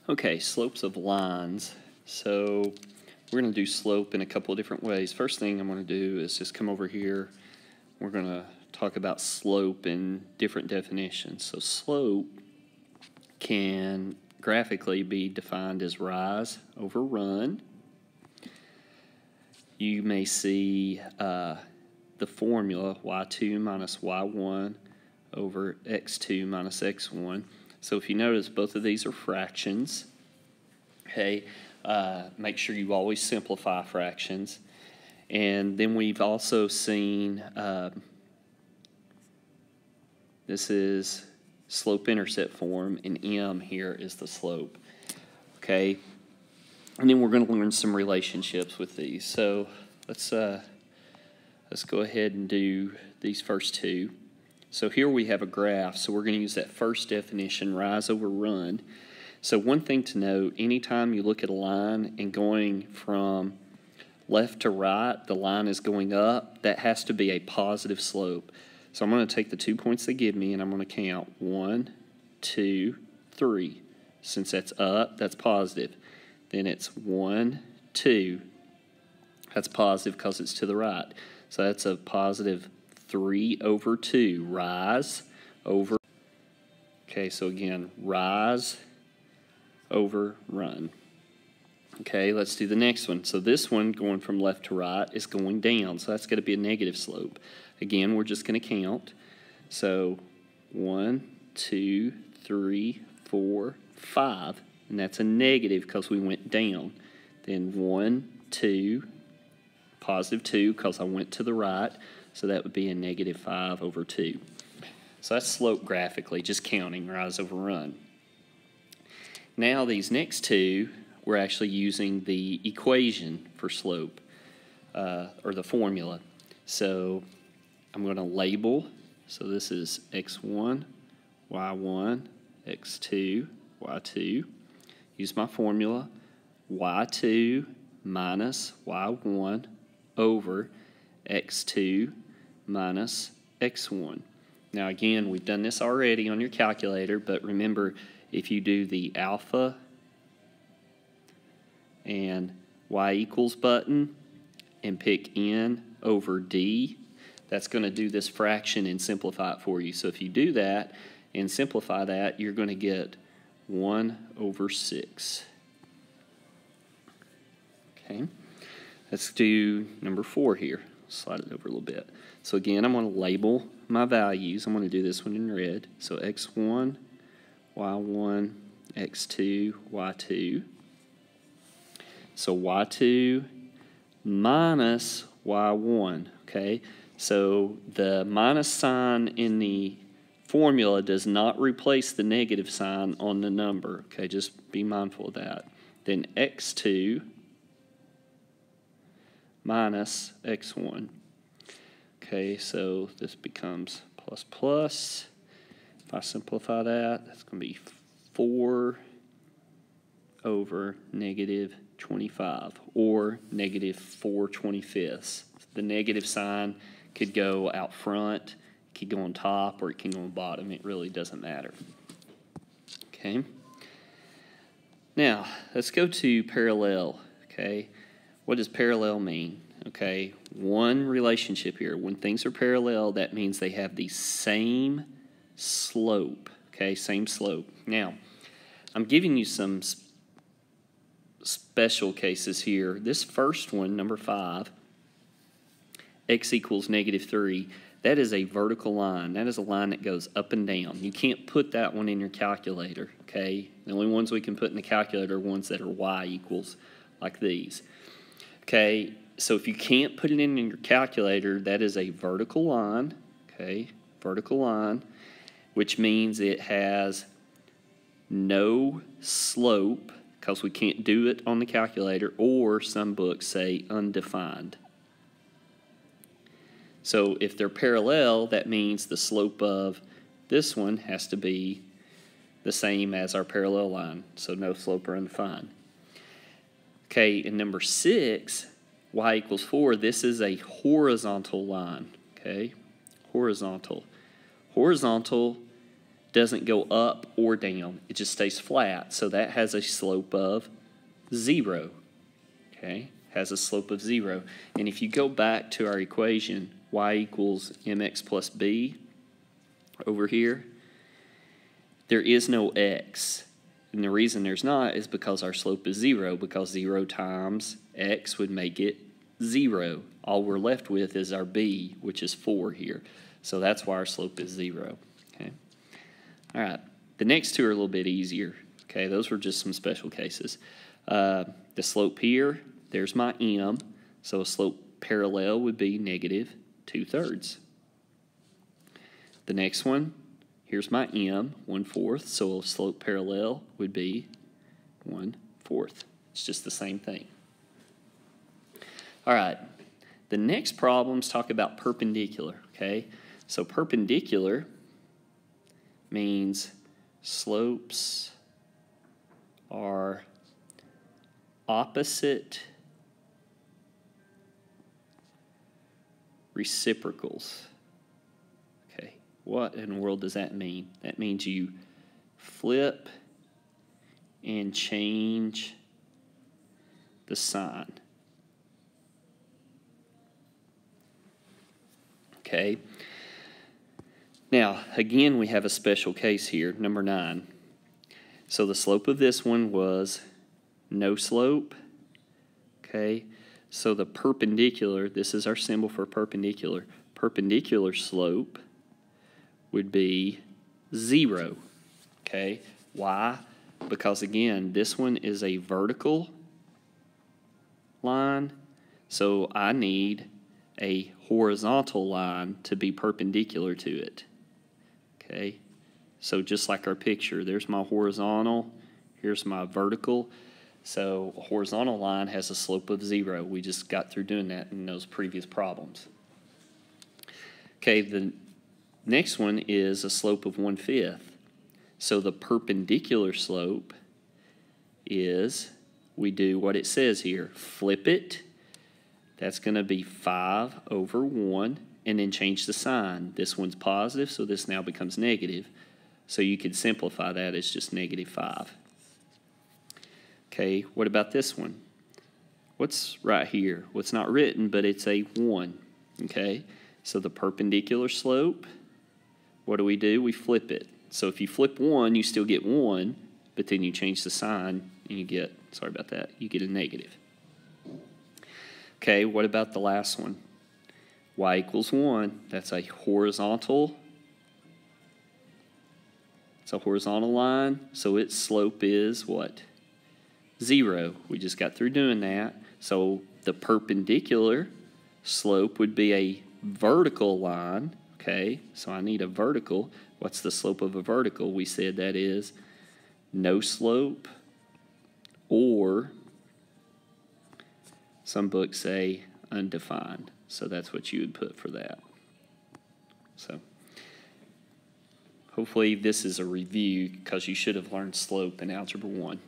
Okay, slopes of lines. So we're going to do slope in a couple of different ways. First thing I'm going to do is just come over here. We're going to talk about slope in different definitions. So slope can graphically be defined as rise over run. You may see the formula y2 minus y1 over x2 minus x1. So if you notice, both of these are fractions. Okay, make sure you always simplify fractions. And then we've also seen this is slope-intercept form, and m here is the slope. Okay, and then we're going to learn some relationships with these. So let's go ahead and do these first two. So here we have a graph, so we're going to use that first definition, rise over run. So one thing to note, anytime you look at a line and going from left to right, the line is going up, that has to be a positive slope. So I'm going to take the 2 points they give me and I'm going to count 1, 2, 3. Since that's up, that's positive. Then it's 1, 2. That's positive because it's to the right. So that's a positive 3 over 2, rise over. Okay, so again, rise over run. Okay, let's do the next one. So this one going from left to right is going down, so that's going to be a negative slope. Again, we're just going to count. So 1, 2, 3, 4, 5, and that's a negative because we went down. Then 1, 2, positive 2 because I went to the right. So that would be a negative 5 over 2. So that's slope graphically, just counting, rise over run. Now these next two, we're actually using the equation for slope, or the formula. So I'm going to label. So this is x1, y1, x2, y2. Use my formula, y2 minus y1 over x2 minus x1. Now again, we've done this already on your calculator, but remember, if you do the alpha and y equals button and pick n over d, that's going to do this fraction and simplify it for you. So if you do that and simplify that, you're going to get 1 over 6. Okay, let's do number 4 here. Slide it over a little bit. So again, I'm going to label my values. I'm going to do this one in red. So x1, y1, x2, y2. So y2 minus y1, okay? So the minus sign in the formula does not replace the negative sign on the number, okay? Just be mindful of that. Then x2 minus x1. Okay, so this becomes plus plus. If I simplify that, that's going to be 4 over negative 25, or negative 4/25. The negative sign could go out front, it could go on top, or it can go on bottom. It really doesn't matter. Okay. Now, let's go to parallel. Okay. What does parallel mean? Okay, one relationship here. When things are parallel, that means they have the same slope. Okay, same slope. Now, I'm giving you some special cases here. This first one, number 5, x equals negative 3, that is a vertical line. That is a line that goes up and down. You can't put that one in your calculator, okay? The only ones we can put in the calculator are ones that are y equals, like these. Okay, so if you can't put it in your calculator, that is a vertical line, okay? Vertical line, which means it has no slope, because we can't do it on the calculator, or some books say undefined. So if they're parallel, that means the slope of this one has to be the same as our parallel line, so no slope or undefined. Okay, in number 6, y equals 4, this is a horizontal line, okay? Horizontal. Horizontal doesn't go up or down. It just stays flat. So that has a slope of 0. Okay, has a slope of 0. And if you go back to our equation, y equals mx plus b over here, there is no x. And the reason there's not is because our slope is 0, because 0 times x would make it 0. All we're left with is our b, which is 4 here. So that's why our slope is 0. Okay. All right. The next two are a little bit easier. Okay, those were just some special cases. The slope here, there's my m. So a slope parallel would be negative 2/3. The next one, here's my m, 1/4. So a slope parallel would be 1/4. It's just the same thing. All right. The next problems talk about perpendicular. Okay. So perpendicular means slopes are opposite reciprocals. Okay, what in the world does that mean? That means you flip and change the sign. Okay. Now, again, we have a special case here, number 9. So the slope of this one was no slope. Okay. So the perpendicular, this is our symbol for perpendicular. Perpendicular slope would be 0. Okay. Why? Because, again, this one is a vertical line. So I need a horizontal line to be perpendicular to it. Okay, so just like our picture, there's my horizontal, here's my vertical. So a horizontal line has a slope of 0. We just got through doing that in those previous problems. Okay, the next one is a slope of 1/5. So the perpendicular slope is, we do what it says here, flip it. That's going to be 5/1, and then change the sign. This one's positive, so this now becomes negative. So you could simplify that as just -5. Okay, what about this one? What's right here? Well, it's not written, but it's a 1. Okay, so the perpendicular slope, what do? We flip it. So if you flip 1, you still get 1, but then you change the sign, and you get, sorry about that, you get a negative. Okay, what about the last one? Y equals 1. That's a horizontal. It's a horizontal line, so its slope is what? 0. We just got through doing that. So the perpendicular slope would be a vertical line. Okay, so I need a vertical. What's the slope of a vertical? We said that is no slope, or some books say undefined. So that's what you would put for that. So hopefully this is a review, because you should have learned slope in Algebra 1.